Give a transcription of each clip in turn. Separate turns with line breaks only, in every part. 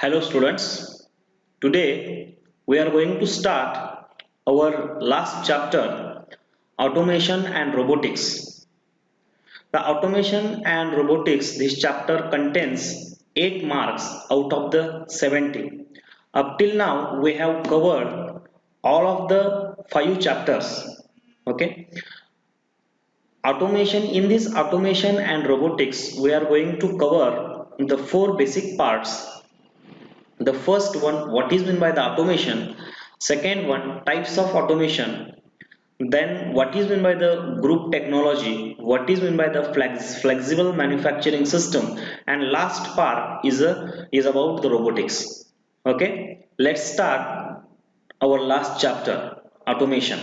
Hello students, today we are going to start our last chapter, automation and robotics. The automation and robotics, this chapter contains 8 marks out of the 70. Up till now we have covered all of the 5 chapters. Okay. Automation, in this automation and robotics we are going to cover the 4 basic parts. The first one, what is meant by the automation. Second one, types of automation. Then what is meant by the group technology, what is meant by the flexible manufacturing system, and last part is about the robotics. Okay, let's start our last chapter, automation.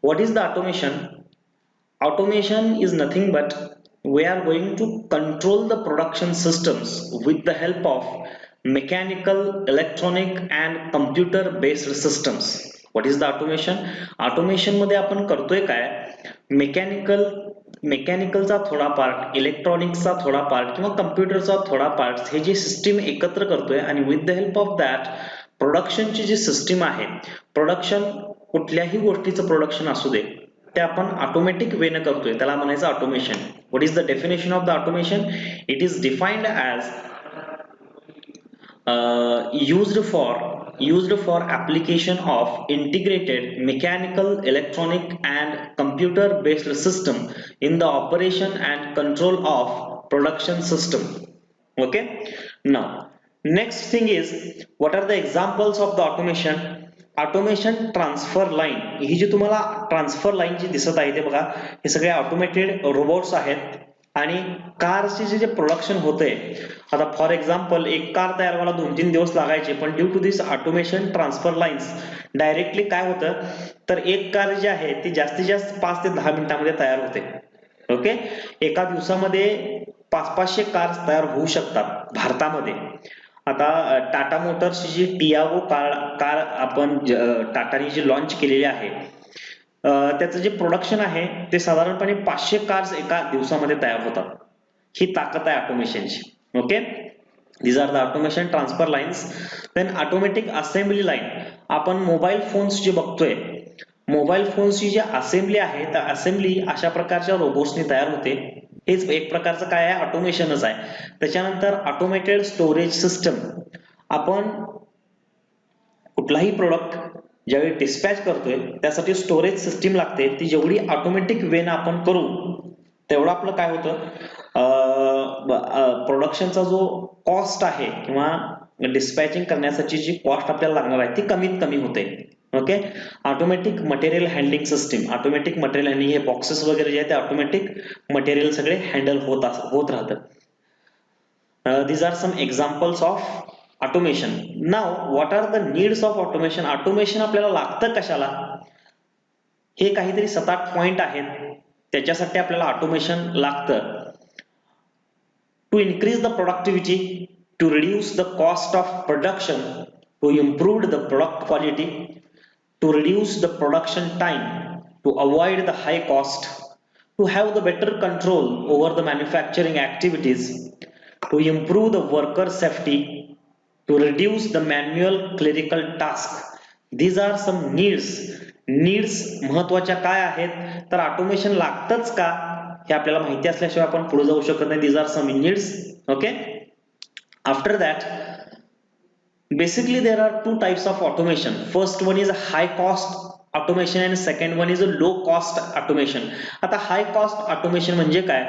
What is the automation? Automation is nothing but we are going to control the production systems with the help of mechanical, electronic and computer based systems. What is the automation? Automation मध्ये आपण करतोय काय? मेकॅनिकलचा थोडा part, इलेक्ट्रॉनिक्सचा थोडा part किंवा कम्प्युटरचा थोडा part हे जे सिस्टीम एकत्र करतोय आणि with the help of that प्रोडक्शनची जी सिस्टीम आहे, प्रोडक्शन कुठल्याही गोष्टीचं प्रोडक्शन असू दे ते आपण ऑटोमॅटिक वेने करतोय, त्याला म्हणायचं automation. What is the definition of the automation? It is defined as used for application of integrated mechanical, electronic and computer based system in the operation and control of production system. Okay, now next thing is, what are the examples of the automation? Automation transfer line, ही जी तुम्हाला transfer line जी दिसत आहे ते बघा, हे सगळे automated robots आहेत आणि कारचे जे प्रोडक्शन होते, आता फॉर एक्झाम्पल एक कार तयार व्हायला 2-3 दिवस लागायचे, पण due to this automation transfer lines directly काय होतं तर एक कार जी आहे ती जास्तीत जास्त 5 ते 10 मिनिटांमध्ये तयार होते. ओके, एका दिवसामध्ये 500-500 कार्स तयार होऊ शकतात भारतामध्ये. आता टाटा मोटर्सची जी टियागो कार आपण टाटाने जी लॉन्च केलेली आहे, त्याचं जे प्रोडक्शन आहे ते साधारणपणे 500 कार्स एका दिवसामध्ये तयार होतात. ही ताकद आहे ऑटोमेशनची. Okay, these are the automation transfer lines. then automatic assembly line, आपण मोबाईल फोन्स जे बघतोय, मोबाईल फोन्सची जी असेंब्ली आहे त्या असेंब्ली अशा प्रकारच्या रोबोट्सनी तयार होते. हेच एक प्रकारचं काय आहे, ऑटोमेशनच आहे. त्याच्यानंतर ऑटोमेटेड स्टोरेज सिस्टम, आपण कुठलाही प्रोडक्ट ज्यावेळी डिस्पॅच करतोय त्यासाठी स्टोरेज सिस्टीम लागते, ती जेवढी ऑटोमॅटिक वेन आपण करू तेवढं आपलं काय होतं, प्रोडक्शनचा जो कॉस्ट आहे किंवा डिस्पॅचिंग करण्यासाठी जी कॉस्ट आपल्याला लागणार आहे ती कमीत कमी होते. Okay, automatic material handling system, automatic material handling, हे बॉक्सेस वगैरे जे आहे ते ऑटोमॅटिक मटेरियल सगळे हँडल होत राहतं. these are some examples of automation. now what are the needs of automation? automation आपल्याला लागतं कशाला, हे काहीतरी 7-8 पॉइंट आहेत, त्याच्यासाठी आपल्याला ऑटोमेशन लागतं. to increase the productivity, to reduce the cost of production, to improve the product quality, to reduce the production time, to avoid the high cost, to have the better control over the manufacturing activities, to improve the worker safety, to reduce the manual clerical task. these are some needs. महत्वाच्या काय आहेत तर automation लागतच का हे आपल्याला माहिती असल्याशिवाय आपण पुढे जाऊ शकत नाही. these are some needs. okay, after that basically there are two types of automation. first one is a high cost automation and second one is a low cost automation. आता high cost automation म्हणजे काय,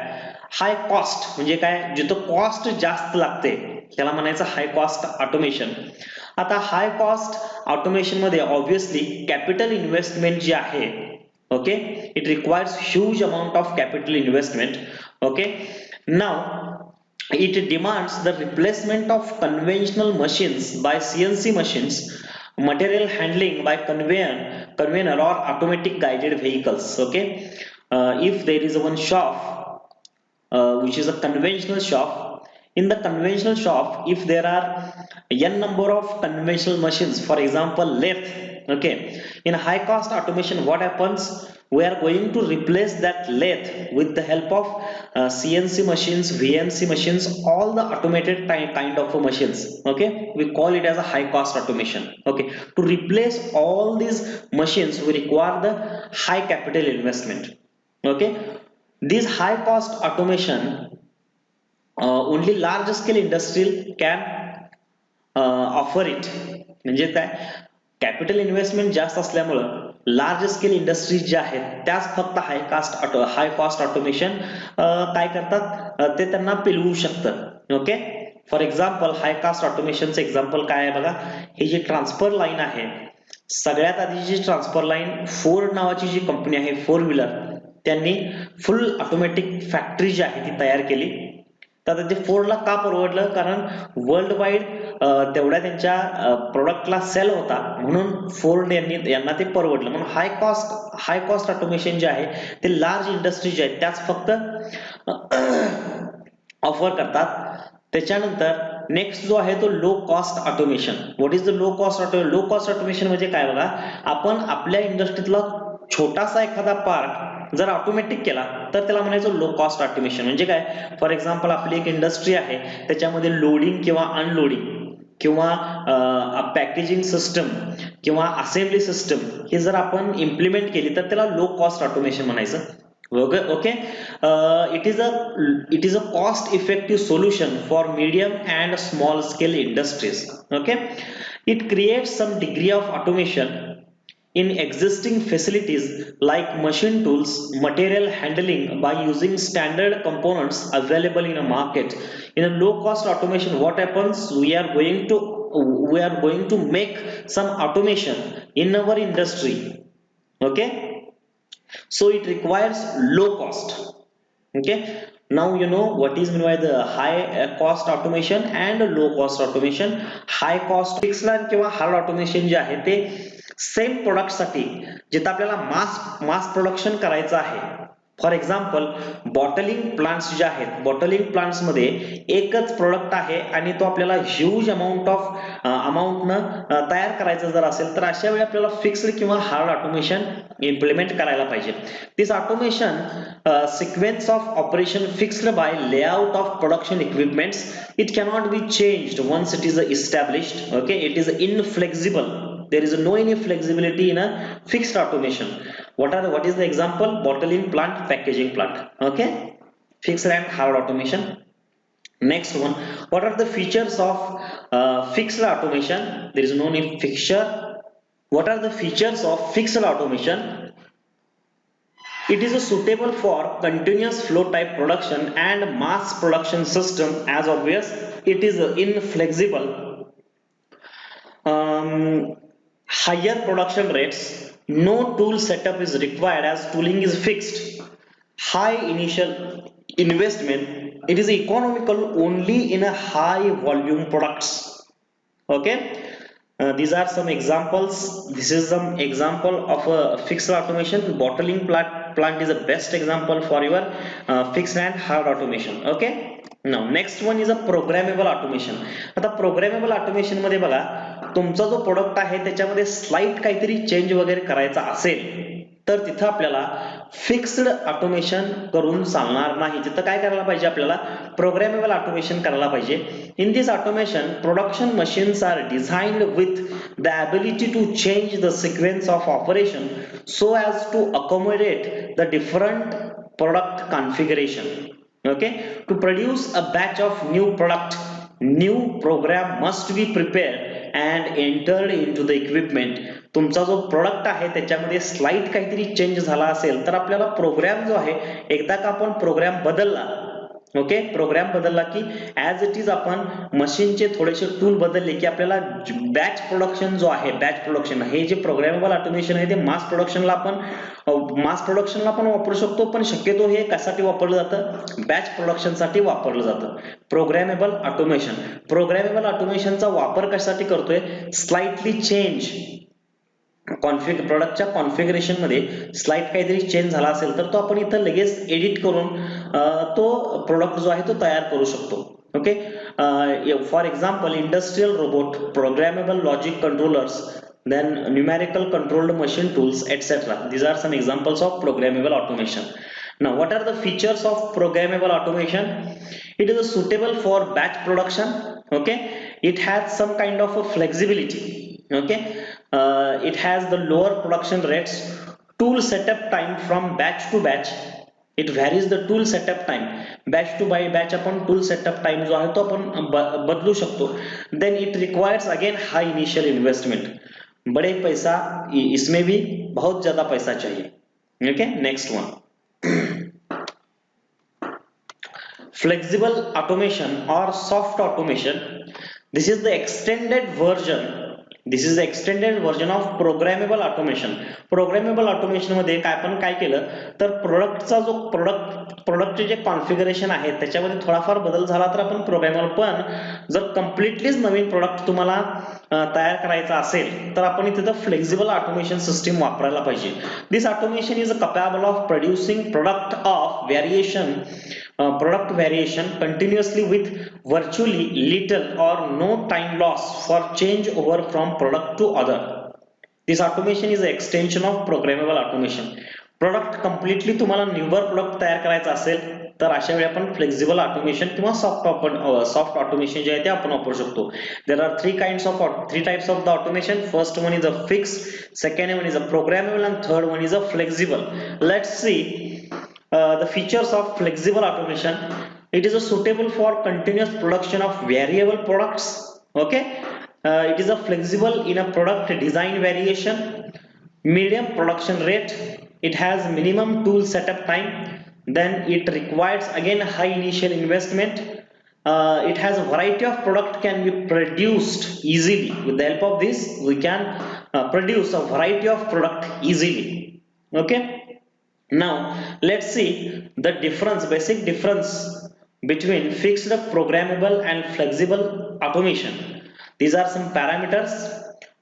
हाय cost म्हणजे काय, जिथं cost जास्त लागते त्याला म्हणायचं हाय कॉस्ट ऑटोमेशन. आता हाय कॉस्ट ऑटोमेशन मध्ये ऑब्विसली कॅपिटल इन्व्हेस्टमेंट जी आहे, okay, it requires huge amount of capital investment. Okay, now it demands the replacement of conventional machines by CNC machines, material handling by conveyor or automatic guided vehicles. Okay, if there is one shop which is a conventional shop, in the conventional shop if there are n number of conventional machines, for example lathe, okay, in high cost automation what happens, we are going to replace that lathe with the help of CNC machines, VMC machines, all the automated kind of machines. Okay, we call it as a high cost automation. Okay, to replace all these machines we require the high capital investment. Okay, this high cost automation only large scale industry can offer it. म्हणजे काय, capital investment जास्त असल्यामुळं large scale industries ज्या आहेत त्याच फक्त हाय cost automation काय करतात, ते त्यांना पिलवू शकतं. Okay, for example high cost ऑटोमेशनचं एक्झाम्पल काय आहे बघा. ही जी ट्रान्सफर लाईन आहे, सगळ्यात आधी जी ट्रान्सफर लाईन फोर्ड नावाची जी कंपनी आहे, 4 व्हीलर, त्यांनी फुल ऑटोमॅटिक फॅक्टरी जी आहे ती तयार केली. तर ते फोर्डला का परवडलं, कारण वर्ल्ड वाईड तेवढ्या त्यांच्या प्रोडक्टला सेल होता, म्हणून फोर्ड यांना ते परवडलं. म्हणून हाय कॉस्ट ऑटोमेशन जे आहे ते लार्ज इंडस्ट्री जे आहेत त्याच फक्त ऑफर करतात. त्याच्यानंतर नेक्स्ट जो आहे तो low cost automation. What is the low cost automation? Low cost automation म्हणजे काय बघा, आपण आपल्या इंडस्ट्रीतला छोटासा एखादा पार्ट जर ऑटोमॅटिक केला तर त्याला म्हणायचं लो कॉस्ट ऑटोमेशन. म्हणजे काय, फॉर एक्झाम्पल आपली एक इंडस्ट्री आहे, त्याच्यामध्ये लोडिंग किंवा अनलोडिंग किंवा पॅकेजिंग सिस्टम किंवा असेंब्ली सिस्टम हे जर आपण इम्प्लिमेंट केली तर त्याला लो कॉस्ट ऑटोमेशन म्हणायचं. Okay, it is a cost effective solution for medium and small scale industries. Okay, it creates some degree of automation in existing facilities like machine tools, material handling by using standard components available in a market. In a low cost automation, what happens, we are going to make some automation in our industry. Okay, so it requires low cost. Okay, now you know what is meant by the high cost automation and low cost automation. High cost fixed line किंवा hard automation जे आहे ते same product साठी जिथे आपल्याला mass production करायचं आहे. For example bottling plants जे आहेत, बॉटलिंग प्लांट्स मध्ये एकच प्रोडक्ट आहे आणि तो आपल्याला ह्यूज अमाऊंटनं तयार करायचं जर असेल तर अशा वेळी आपल्याला फिक्स्ड किंवा हार्ड ऑटोमेशन इम्प्लिमेंट करायला पाहिजे. This automation sequence of operation fixed by layout of production equipments. It cannot be changed once it is established. Okay, it is inflexible. There is no any flexibility in a fixed automation. What is the example? Bottling plant, packaging plant. Okay, fixed and hard automation. Next one, what are the features of fixed automation? There is no any fixture. What are the features of fixed automation? It is suitable for continuous flow type production and mass production system. As obvious, it is inflexible. Higher production rates. No tool setup is required as tooling is fixed. High initial investment. It is economical only in a high volume products. Okay. These are some examples. This is some example of a fixed automation. Bottling plant is the best example for your fixed and hard automation. Okay, now next one is a programmable automation. आता programmable automation मध्ये बघा, तुमचा जो product आहे त्याच्यामध्ये slight काहीतरी change वगैरे करायचा असेल तर तिथं आपल्याला फिक्स्ड ऑटोमेशन करून चालणार नाही. तिथं काय करायला पाहिजे, आपल्याला प्रोग्रामेबल ऑटोमेशन करायला पाहिजे. In this automation production machines are designed with the ability to change the sequence of operation so as to accommodate the different product configuration. Okay, to produce a batch of new product, new program must be prepared and entered into the equipment. तुमचा जो product आहे त्याच्यामध्ये slight काहीतरी change झाला असेल तर आपल्याला programme जो आहे, एकदा का आपण प्रोग्राम बदलला, ओके, प्रोग्राम बदलला की ऍज इट इज आपण मशीनचे थोडेसे टूल बदलले की आपल्याला बॅच प्रोडक्शन जो आहे, बॅच प्रोडक्शन हे जे प्रोग्रामेबल ऑटोमेशन आहे ते मास प्रोडक्शनला आपण वापरू शकतो. पण शक्यतो हे कशासाठी वापरलं जातं, बॅच प्रोडक्शन साठी वापरलं जातं. प्रोग्रामेबल ऑटोमेशनचा वापर कशासाठी करतोय, स्लाइटली चेंज प्रोडक्टच्या कॉन्फिगरेशन मध्ये स्लाइट काहीतरी चेंज झाला असेल तर तो आपण इथं लगेच एडिट करून तो प्रोडक्ट जो आहे तो तयार करू शकतो. Okay, for example industrial robot, programmable logic controllers, then numerical controlled machine tools, etc. These are some examples of programmable automation. Now what are the features of programmable automation? It is suitable for batch production. Okay, it has some kind of a flexibility. Okay, it has the lower production rates, tool setup time from batch to batch. It varies the tool setup time, batch to by batch upon tool setup time जो आहे तो अपन बदलू शकतो. Then it requires again high initial investment, बड़े पैसा इसमें भी बहुत ज्यादा पैसा चाहिए. Okay, next one. Flexible automation or soft automation. This is the extended version. This is the extended version of programmable automation. Programmable automation मध्ये काय आपण काय केलं तर प्रोडक्टचा जो प्रोडक्टचे जे कॉन्फिगरेशन आहे त्याच्यामध्ये थोडाफार बदल झाला तर आपण प्रोग्रामेबल, पण जर कम्प्लिटलीच नवीन प्रोडक्ट तुम्हाला तयार करायचा असेल तर आपण इथे फ्लेक्सिबल ऑटोमेशन सिस्टीम वापरायला पाहिजे. This automation is capable of producing product variation continuously with virtually little or no time loss for change over from product to other. This automation is an extension of programmable automation. Product completely तुम्हाला न्यूवर product तयार करायचा असेल तर अशा वेळी आपण flexible automation किंवा soft automation जे आहे ते आपण वापरू शकतो. There are three types of the automation. First one is a fix, second one is a programmable and third one is a flexible. Let's see the features of flexible automation. It is suitable for continuous production of variable products. Okay, it is a flexible in a product design variation, medium production rate, it has minimum tool setup time, then it requires again high initial investment, it has a variety of product can be produced easily. With the help of this we can produce a variety of product easily. Okay, now let's see the basic difference between fixed, programmable and flexible automation. These are some parameters.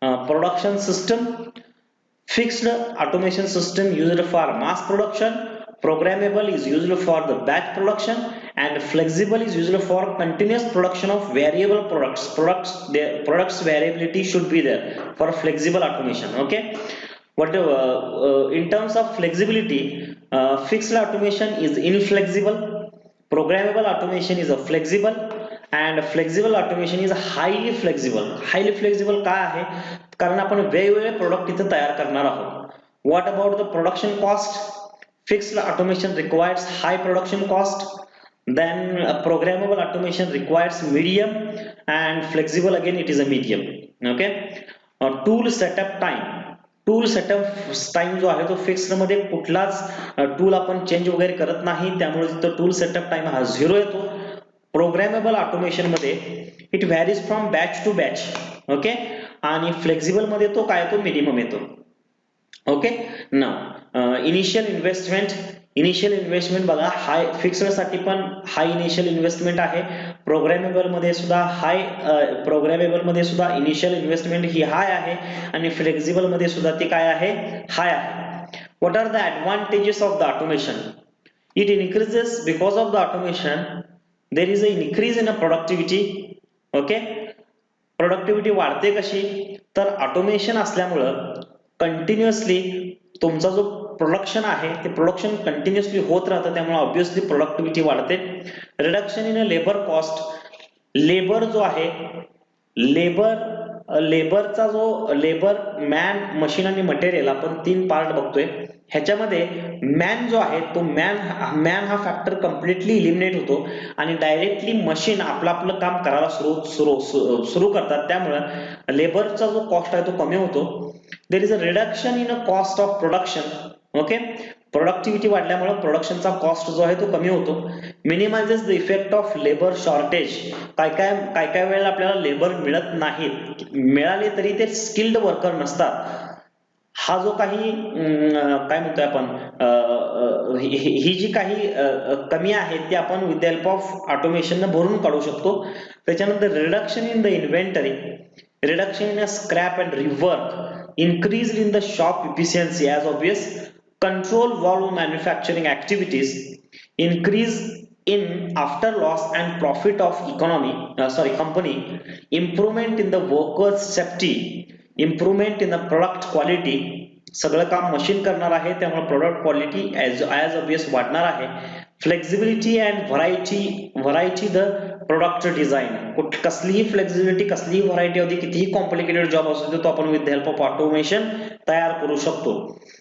Production system. Fixed automation system used for mass production, programmable is used for the batch production, and flexible is used for continuous production of variable products variability should be there for flexible automation. Okay, in terms of flexibility, fixed automation is inflexible, programmable automation is a flexible, and flexible automation is highly flexible. Highly flexible काय आहे, कारण आपण वेगवेगळे product इथे तयार करणार आहोत. What about the production cost? Fixed automation requires high production cost, then programmable automation requires medium, and flexible again it is a medium. Okay, tool setup time. Tool setup time जो आहे तो fixed मध्ये कुठलाच tool आपण change वगैरे करत नाही, त्यामुळे तिथं टूल सेटअप टाइम हा 0 येतो. प्रोग्रामेबल ऑटोमेशन मध्ये it varies from batch two batch. Okay, आणि फ्लेक्सिबल मध्ये तो काय तो मिनिमम येतो. ओके, नाउ इनिशियल इन्व्हेस्टमेंट बघा, हाय फिक्स्ड साठी पण हाय इनिशियल इन्व्हेस्टमेंट आहे, प्रोग्रामेबल मध्ये सुद्धा इनिशियल इन्व्हेस्टमेंट ही हाय आहे, आणि फ्लेक्सिबल मध्ये सुद्धा ती काय आहे, हाय आहे. What are the advantages of the automation? It increases because of the automation there is a increase in a productivity. Okay, productivity वाढते कशी, तर ऑटोमेशन असल्यामुळं कंटिन्युअसली तुमचा जो प्रोडक्शन आहे ते प्रोडक्शन कंटिन्युअसली होत राहतं, त्यामुळे ऑब्विसली प्रोडक्टिव्हिटी वाढते. Reduction in labour cost. Labour जो आहे, लेबरचा जो मॅन, मशीन आणि मटेरियल आपण 3 पार्ट बघतोय. ह्याच्यामध्ये मॅन जो आहे तो मॅन हा फॅक्टर कम्प्लिटली इलिमिनेट होतो आणि डायरेक्टली मशीन आपलं काम करायला सुरू करतात, त्यामुळे लेबरचा जो कॉस्ट आहे तो कमी होतो. There is a reduction in a cost of production. Okay, productivity वाढल्यामुळे प्रोडक्शनचा कॉस्ट जो आहे तो कमी होतो. Minimizes the effect of labour shortage. काय वेळेला आपल्याला लेबर मिळत नाहीत, मिळाले तरी ते स्किल्ड वर्कर नसतात. हा जो काही काय म्हणतोय आपण, ही जी काही कमी आहे ती आपण with the help of automation भरून काढू शकतो. त्याच्यानंतर reduction in the inventory, reduction in scrap and rework, increase in the shop efficiency as obvious, control volume manufacturing activities, increase in after loss and profit of company, improvement in the workers safety, improvement in the product quality, सगळं काम machine करणार आहे त्यामुळे product quality as obvious वाढणार आहे. Flexibility and variety the product design, कसलीही flexibility कसलीही variety होती, कितीही कॉम्प्लिकेटेड जॉब असू दे तो आपण with the help of automation तयार करू शकतो.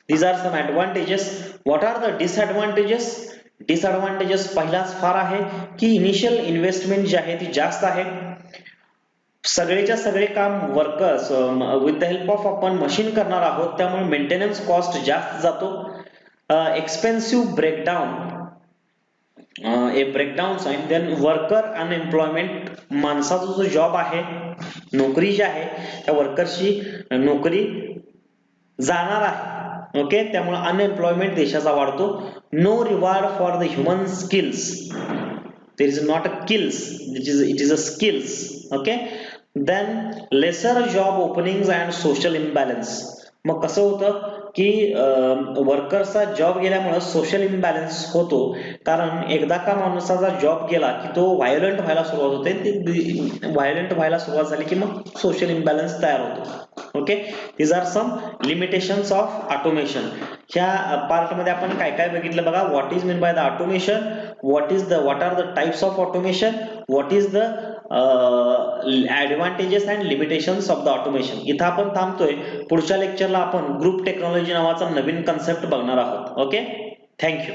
These are some advantages. What are the disadvantages? Disadvantages पहिलाच फार आहे की इनिशियल इन्व्हेस्टमेंट जी आहे ती जास्त आहे. सगळेच्या सगळे काम workers with the help of आपण मशीन करणार आहोत त्यामुळे मेंटेनन्स कॉस्ट जास्त जातो. Expensive breakdown, breakdown sign. Then worker unemployment, माणसाचा जो जॉब आहे, नोकरी जी आहे त्या वर्करची नोकरी जाणार आहे. ओके, त्यामुळे अनएम्प्लॉयमेंट देशाचा वाढतो. No reward for the human skills. There is not a kills, it is a skills. Okay, then lesser job openings and social imbalance. मग कसं होतं की वर्कर्सचा जॉब गेल्यामुळे सोशल इम्बॅलन्स होतो, कारण एकदा का माणसाचा जॉब गेला की तो व्हायलंट व्हायला सुरुवात होते. ती व्हायलंट व्हायला सुरुवात झाली की मग सोशल इम्बॅलन्स तयार होतो. Okay, these are some limitations of automation. ह्या पार्ट मध्ये आपण काय काय बघितलं बघा. What is mean by the automation, what are the types of automation, what is the advantages and limitations of the automation. इथं आपण थांबतोय. पुढच्या लेक्चरला आपण ग्रुप टेक्नॉलॉजी नावाचा नवीन कन्सेप्ट बघणार आहोत. Okay, thank you.